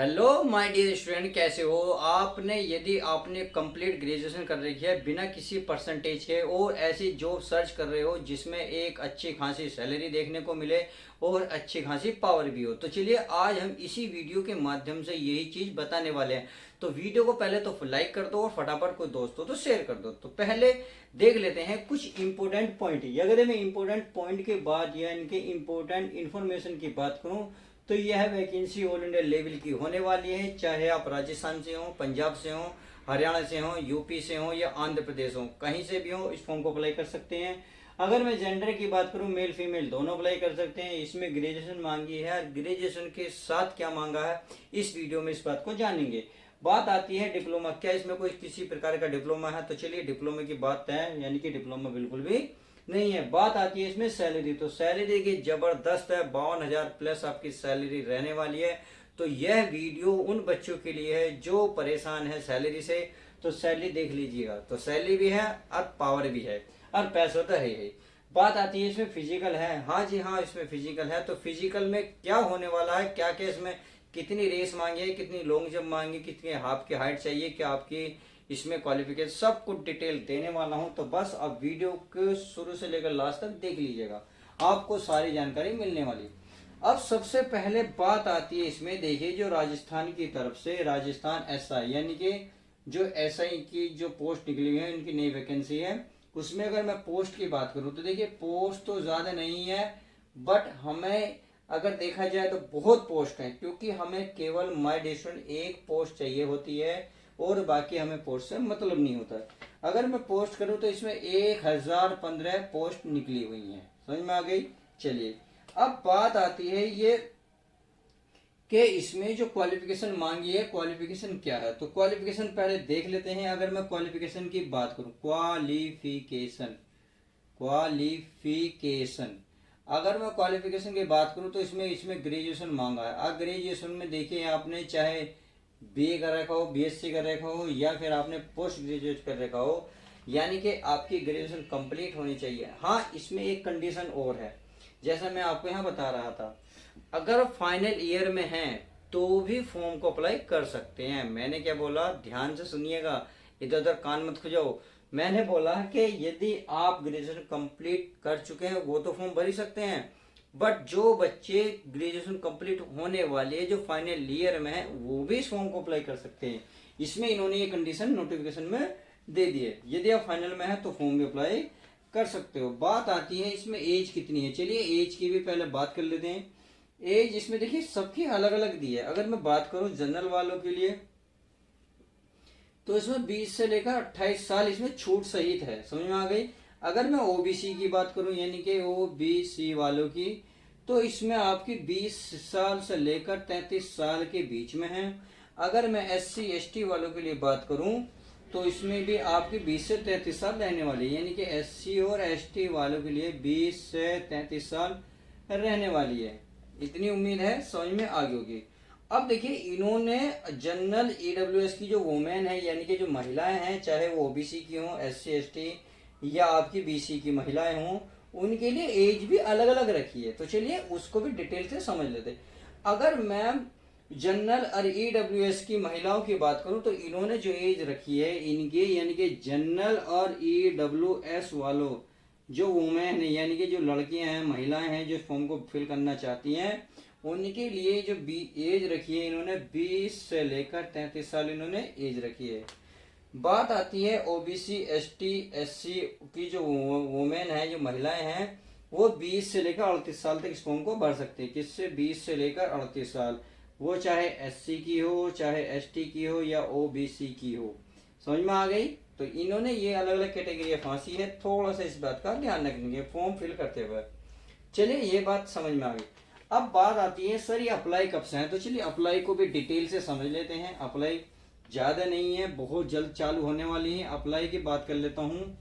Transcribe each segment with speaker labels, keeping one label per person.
Speaker 1: Hello my dear student, कैसे हो? यदि आपने कंप्लीट ग्रेजुएशन कर रखी है बिना किसी परसेंटेज के और ऐसी जॉब सर्च कर रहे हो जिसमें एक अच्छी खासी सैलरी देखने को मिले और अच्छी खासी पावर भी हो, तो चलिए आज हम इसी वीडियो के माध्यम से यही चीज़ बताने वाले हैं। तो वीडियो को पहले तो लाइक कर दो और फटाफट कोई दोस्त हो तो शेयर कर दो। तो पहले देख लेते हैं कुछ इंपॉर्टेंट पॉइंट। अगर मैं इंपॉर्टेंट पॉइंट के बाद या इनके इंपॉर्टेंट इन्फॉर्मेशन की बात करूं तो यह वैकेंसी ऑल इंडिया लेवल की होने वाली है। चाहे आप राजस्थान से हो, पंजाब से हो, हरियाणा से हो, यूपी से हो या आंध्र प्रदेश हो, कहीं से भी हो इस फॉर्म को अप्लाई कर सकते हैं। अगर मैं जेंडर की बात करूं, मेल फीमेल दोनों अप्लाई कर सकते हैं। इसमें ग्रेजुएशन मांगी है और ग्रेजुएशन के साथ क्या मांगा है इस वीडियो में इस बात को जानेंगे। बात आती है डिप्लोमा, क्या इसमें कोई किसी प्रकार का डिप्लोमा है? तो चलिए डिप्लोमा की बात है, यानी कि डिप्लोमा बिल्कुल भी नहीं है। बात आती है इसमें सैलरी, तो सैलरी की जबरदस्त है, 52,000 प्लस आपकी सैलरी रहने वाली है। तो यह वीडियो उन बच्चों के लिए है जो परेशान है सैलरी से, तो सैलरी देख लीजिएगा। तो सैलरी भी है और पावर भी है और पैसा तो है ही। बात आती है इसमें फिजिकल है, हाँ जी हाँ इसमें फिजिकल है। तो फिजिकल में क्या होने वाला है, क्या क्या इसमें कितनी रेस मांगी है, कितनी लॉन्ग जंप मांगी, कितनी हाफ की हाइट चाहिए, क्या आपकी इसमें क्वालिफिकेशन, सब कुछ डिटेल देने वाला हूं। तो बस अब वीडियो को शुरू से लेकर लास्ट तक देख लीजिएगा, आपको सारी जानकारी मिलने वाली। अब सबसे पहले बात आती है इसमें, देखिए जो राजस्थान की तरफ से राजस्थान एसआई यानी कि जो एसआई की जो पोस्ट निकली हुई है उनकी नई वैकेंसी है, उसमें अगर मैं पोस्ट की बात करूं तो देखिए पोस्ट तो ज्यादा नहीं है, बट हमें अगर देखा जाए तो बहुत पोस्ट है, क्योंकि हमें केवल माई डिस्ट्रिक्ट एक पोस्ट चाहिए होती है और बाकी हमें पोस्ट से मतलब नहीं होता। अगर मैं पोस्ट करूं तो इसमें 1015 पोस्ट निकली हुई हैं, समझ में आ गई। चलिए अब बात आती है ये कि इसमें जो क्वालिफिकेशन मांगी है, क्वालिफिकेशन क्या है? तो क्वालिफिकेशन पहले देख लेते हैं। अगर मैं क्वालिफिकेशन की बात करूं, क्वालिफिकेशन क्वालिफिकेशन अगर मैं क्वालिफिकेशन की बात करूं तो इसमें इसमें ग्रेजुएशन मांगा है। अब ग्रेजुएशन में देखिए आपने चाहे बीए कर रखा हो, बीएससी कर रखा हो या फिर आपने पोस्ट ग्रेजुएट कर रखा हो, यानी कि आपकी ग्रेजुएशन कंप्लीट होनी चाहिए। हाँ इसमें एक कंडीशन और है, जैसा मैं आपको यहाँ बता रहा था, अगर फाइनल ईयर में हैं तो भी फॉर्म को अप्लाई कर सकते हैं। मैंने क्या बोला, ध्यान से सुनिएगा, इधर उधर कान मत खुजाओ। मैंने बोला कि यदि आप ग्रेजुएशन कंप्लीट कर चुके हैं वो तो फॉर्म भर ही सकते हैं, बट जो बच्चे ग्रेजुएशन कंप्लीट होने वाले हैं जो फाइनल ईयर में है वो भी इस फॉर्म को अप्लाई कर सकते हैं। इसमें इन्होंने ये कंडीशन नोटिफिकेशन में दे दी है, यदि आप फाइनल में है तो फॉर्म भी अप्लाई कर सकते हो। बात आती है इसमें एज कितनी है, चलिए एज की भी पहले बात कर लेते हैं। एज इसमें देखिए सबकी अलग अलग दी है। अगर मैं बात करूं जनरल वालों के लिए तो इसमें 20 से लेकर 28 साल इसमें छूट सहित है, समझ में आ गई। अगर मैं ओबीसी की बात करूं यानी कि ओबीसी वालों की, तो इसमें आपकी 20 साल से लेकर 33 साल के बीच में है। अगर मैं एससी एसटी वालों के लिए बात करूं तो इसमें भी आपकी 20 से 33 साल रहने वाली है, यानी कि एससी और एसटी वालों के लिए 20 से 33 साल रहने वाली है। इतनी उम्मीद है समझ में आ गई होगी। अब देखिए इन्होंने जनरल ईडब्ल्यूएस की जो वुमेन है यानी कि जो महिलाएं हैं, चाहे वो ओबीसी की हो, एससी एसटी या आपकी बीसी की महिलाएं हों, उनके लिए एज भी अलग अलग रखी है। तो चलिए उसको भी डिटेल से समझ लेते। अगर मैं जनरल और ईडब्ल्यूएस की महिलाओं की बात करूं तो इन्होंने जो एज रखी है इनके, यानी कि जनरल और ईडब्ल्यूएस वालों जो वुमेन है यानी कि जो लड़कियां हैं, महिलाएं हैं जो फॉर्म को फिल करना चाहती हैं, उनके लिए जो एज रखी है इन्होंने 20 से लेकर 33 साल इन्होंने एज रखी है। बात आती है ओबीसी एसटी एससी की जो वुमेन है, जो महिलाएं हैं, वो 20 से लेकर 38 साल तक इस फॉर्म को भर सकती है। किससे? 20 से लेकर 38 साल, वो चाहे एससी की हो, चाहे एसटी की हो या ओबीसी की हो। समझ में आ गई। तो इन्होंने ये अलग अलग कैटेगरी फांसी है, थोड़ा सा इस बात का ध्यान रखेंगे फॉर्म फिल करते हुए। चलिए ये बात समझ में आ गई। अब बात आती है सर ये अप्लाई कब से है, तो चलिए अप्लाई को भी डिटेल से समझ लेते हैं। अप्लाई ज़्यादा नहीं है, बहुत जल्द चालू होने वाली है। अप्लाई की बात कर लेता हूँ।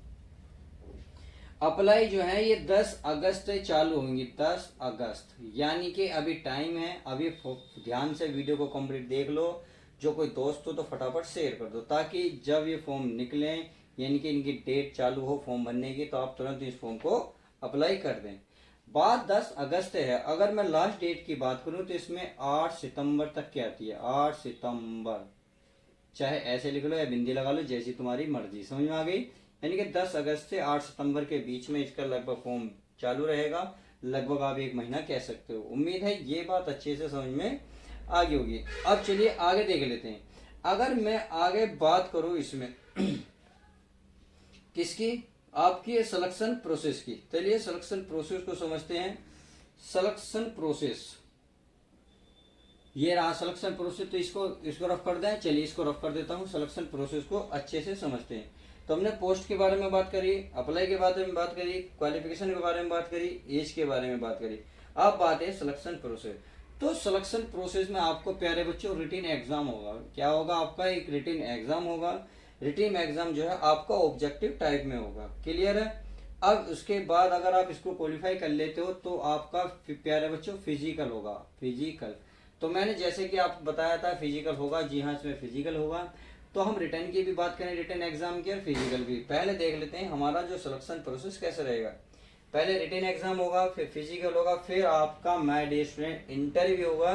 Speaker 1: अप्लाई जो है ये 10 अगस्त से चालू होंगी, 10 अगस्त, यानी कि अभी टाइम है। अभी ध्यान से वीडियो को कंप्लीट देख लो, जो कोई दोस्त हो तो फटाफट शेयर कर दो, ताकि जब ये फॉर्म निकले यानी कि इनकी डेट चालू हो फॉर्म भरने की तो आप तुरंत इस फॉर्म को अप्लाई कर दें। बात 10 अगस्त है। अगर मैं लास्ट डेट की बात करूं तो इसमें 8 सितंबर तक की आती है, 8 सितंबर। चाहे ऐसे लिख लो या बिंदी लगा लो, जैसी तुम्हारी मर्जी। समझ में आ गई? यानी कि 10 अगस्त से 8 सितंबर के बीच में इसका लगभग फॉर्म चालू रहेगा। लगभग आप 1 महीना कह सकते हो। उम्मीद है ये बात अच्छे से समझ में आ गई होगी। अब चलिए आगे देख लेते हैं। अगर मैं आगे बात करूं इसमें किसकी, आपकी सिलेक्शन प्रोसेस की। चलिए सिलेक्शन प्रोसेस को समझते हैं। सिलेक्शन प्रोसेस, ये रहा सिलेक्शन प्रोसेस। तो इसको इसको रफ कर दें। चलिए इसको रफ कर देता हूँ। सिलेक्शन प्रोसेस को अच्छे से समझते हैं। तो हमने पोस्ट के बारे में बात करी, अप्लाई के बारे में बात करी, क्वालिफिकेशन के बारे में बात करी, एज के बारे में बात करी। अब बात है सिलेक्शन प्रोसेस। तो सिलेक्शन प्रोसेस में आपको प्यारे बच्चों रिटिन एग्जाम होगा। क्या होगा? आपका एक रिटिन एग्जाम होगा। रिटिन एग्जाम जो है आपका ऑब्जेक्टिव टाइप में होगा। क्लियर है? अब उसके बाद अगर आप इसको क्वालिफाई कर लेते हो तो आपका प्यारे बच्चों फिजिकल होगा। फिजिकल तो मैंने जैसे कि आपको बताया था फिजिकल होगा। जी हाँ, इसमें फिजिकल होगा। तो हम रिटर्न की भी बात करें, रिटर्न एग्जाम की और फिजिकल भी। पहले देख लेते हैं हमारा जो सिलेक्शन प्रोसेस कैसे रहेगा। पहले रिटन एग्जाम होगा, फिर फिजिकल होगा, फिर आपका माय डियर स्टूडेंट इंटरव्यू होगा।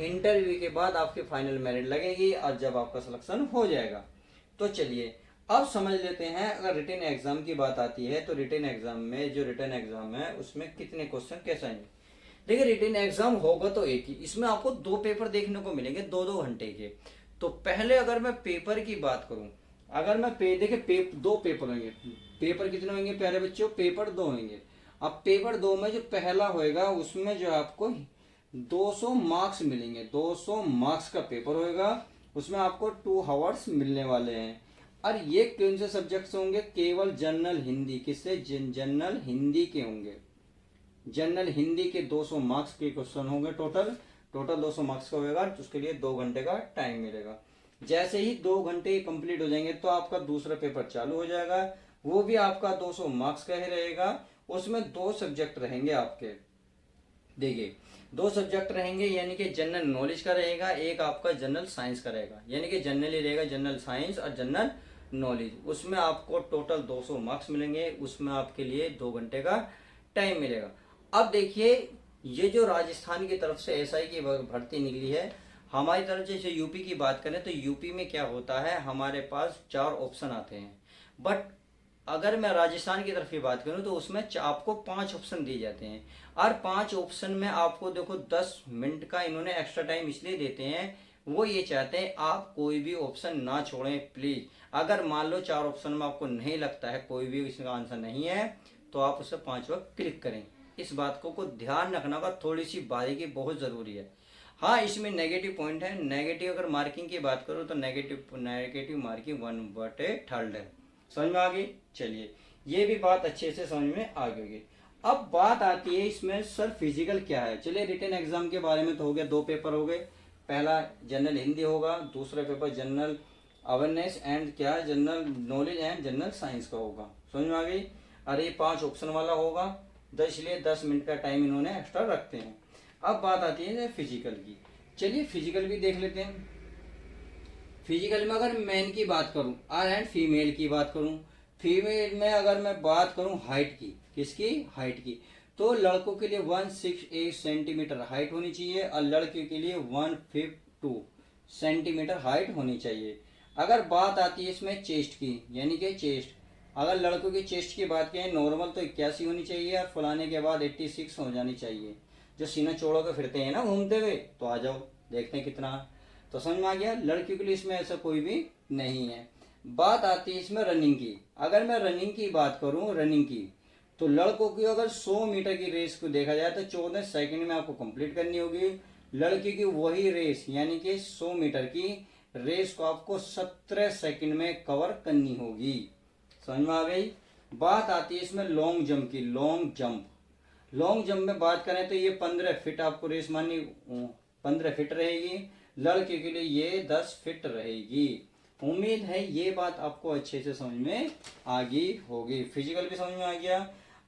Speaker 1: इंटरव्यू के बाद आपकी फाइनल मेरिट लगेगी और जब आपका सिलेक्शन हो जाएगा। तो चलिए अब समझ लेते हैं। अगर रिटन एग्जाम की बात आती है तो रिटन एग्जाम में जो रिटन एग्जाम है उसमें कितने क्वेश्चन कैसे आएंगे। देखिए रिटन एग्जाम होगा तो एक ही, इसमें आपको 2 पेपर देखने को मिलेंगे 2-2 घंटे के। तो पहले अगर मैं पेपर की बात करूं, अगर मैं देखिए 2 पेपर होंगे। पेपर कितने होंगे प्यारे बच्चों? पेपर 2 होंगे। अब पेपर 2 में जो पहला होएगा उसमें जो आपको 200 मार्क्स मिलेंगे। 200 मार्क्स का पेपर होएगा। उसमें आपको 2 आवर्स मिलने वाले हैं। और ये कौन से सब्जेक्ट्स होंगे? केवल जनरल हिंदी। किससे? जनरल हिंदी के होंगे। जनरल हिंदी के 200 मार्क्स के क्वेश्चन होंगे। टोटल 200 मार्क्स का होगा। तो उसके लिए 2 घंटे का टाइम मिलेगा। जैसे ही 2 घंटे कंप्लीट हो जाएंगे तो आपका दूसरा पेपर चालू हो जाएगा। वो भी आपका 200 मार्क्स का ही रहेगा। उसमें 2 सब्जेक्ट रहेंगे आपके। देखिए 2 सब्जेक्ट रहेंगे, यानी कि जनरल नॉलेज का रहेगा, एक आपका जनरल साइंस का रहेगा। यानी कि जनरली रहेगा जनरल साइंस और जनरल नॉलेज। उसमें आपको टोटल 200 मार्क्स मिलेंगे। उसमें आपके लिए 2 घंटे का टाइम मिलेगा। अब देखिए ये जो राजस्थान की तरफ से एसआई की भर्ती निकली है, हमारी तरफ जैसे यूपी की बात करें तो यूपी में क्या होता है, हमारे पास 4 ऑप्शन आते हैं। बट अगर मैं राजस्थान की तरफ की बात करूं तो उसमें आपको 5 ऑप्शन दिए जाते हैं। और 5 ऑप्शन में आपको देखो 10 मिनट का इन्होंने एक्स्ट्रा टाइम इसलिए देते हैं, वो ये चाहते हैं आप कोई भी ऑप्शन ना छोड़ें प्लीज। अगर मान लो 4 ऑप्शन में आपको नहीं लगता है, कोई भी इसका आंसर नहीं है, तो आप उसे 5 बार क्लिक करें। इस बात को ध्यान रखना होगा, थोड़ी सी बारीकी बहुत जरूरी है। हाँ इसमें नेगेटिव पॉइंट है। नेगेटिव अगर मार्किंग की बात करो तो नेगेटिव मार्किंग 1/3 है। समझ में आ गई? चलिए ये भी बात अच्छे से समझ में आ गई होगी। अब बात आती है इसमें सर फिजिकल क्या है। चलिए रिटन एग्जाम के बारे में तो हो गया, 2 पेपर हो गए। पहला जनरल हिंदी होगा, दूसरा पेपर जनरल अवेयरनेस एंड क्या general knowledge and general science का होगा। समझ में आ गई? अरे ये 5 ऑप्शन वाला होगा, इसलिए 10 मिनट का टाइम इन्होंने एक्स्ट्रा रखते हैं। अब बात आती है फिजिकल की। चलिए फिजिकल भी देख लेते हैं। फिजिकल में अगर मैन की बात करूं और एंड फीमेल की बात करूं, फीमेल में अगर मैं बात करूं हाइट की, किसकी? हाइट की। तो लड़कों के लिए 168 सेंटीमीटर हाइट होनी चाहिए और लड़कियों के लिए 152 सेंटीमीटर हाइट होनी चाहिए। अगर बात आती है इसमें चेस्ट की, यानी कि चेस्ट, अगर लड़कों की चेस्ट की बात करें नॉर्मल तो 81 होनी चाहिए और फुलाने के बाद 86 हो जानी चाहिए। जो सीना चौड़ा के फिरते हैं ना घूमते हुए, तो आ जाओ देखते हैं कितना। तो समझ में आ गया? लड़कियों के लिए इसमें ऐसा कोई भी नहीं है। बात आती है इसमें रनिंग की। अगर मैं रनिंग की बात करूं, रनिंग की, तो लड़कों की अगर 100 मीटर की रेस को देखा जाए तो 14 सेकंड में आपको कंप्लीट करनी होगी। लड़की की वही रेस यानी कि 100 मीटर की रेस को आपको 17 सेकंड में कवर करनी होगी। समझ में आ गई? बात आती है इसमें लॉन्ग जंप की। लॉन्ग जंप में बात करें तो ये 15 फीट आपको रेस माननी, 15 फीट रहेगी। लड़के के लिए ये 10 फीट रहेगी। उम्मीद है ये बात आपको अच्छे से समझ में आ गई होगी। फिजिकल भी समझ में आ गया।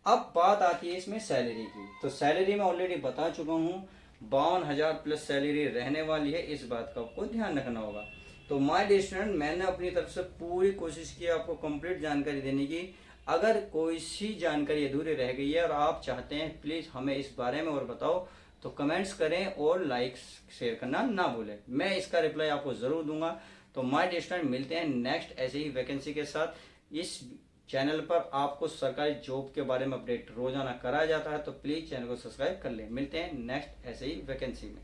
Speaker 1: अब बात आती है इसमें सैलरी की। तो सैलरी मैं ऑलरेडी बता चुका हूँ, 52,000 प्लस सैलरी रहने वाली है। इस बात का आपको ध्यान रखना होगा। तो माय डियर स्टूडेंट, मैंने अपनी तरफ से पूरी कोशिश की आपको कंप्लीट जानकारी देने की। अगर कोई सी जानकारी अधूरी रह गई है और आप चाहते हैं प्लीज़ हमें इस बारे में और बताओ, तो कमेंट्स करें और लाइक शेयर करना ना भूलें, मैं इसका रिप्लाई आपको ज़रूर दूंगा। तो माय डियर स्टूडेंट, मिलते हैं नेक्स्ट ऐसे ही वैकेंसी के साथ। इस चैनल पर आपको सरकारी जॉब के बारे में अपडेट रोजाना कराया जाता है, तो प्लीज़ चैनल को सब्सक्राइब कर लें। मिलते हैं नेक्स्ट ऐसे ही वैकेंसी में।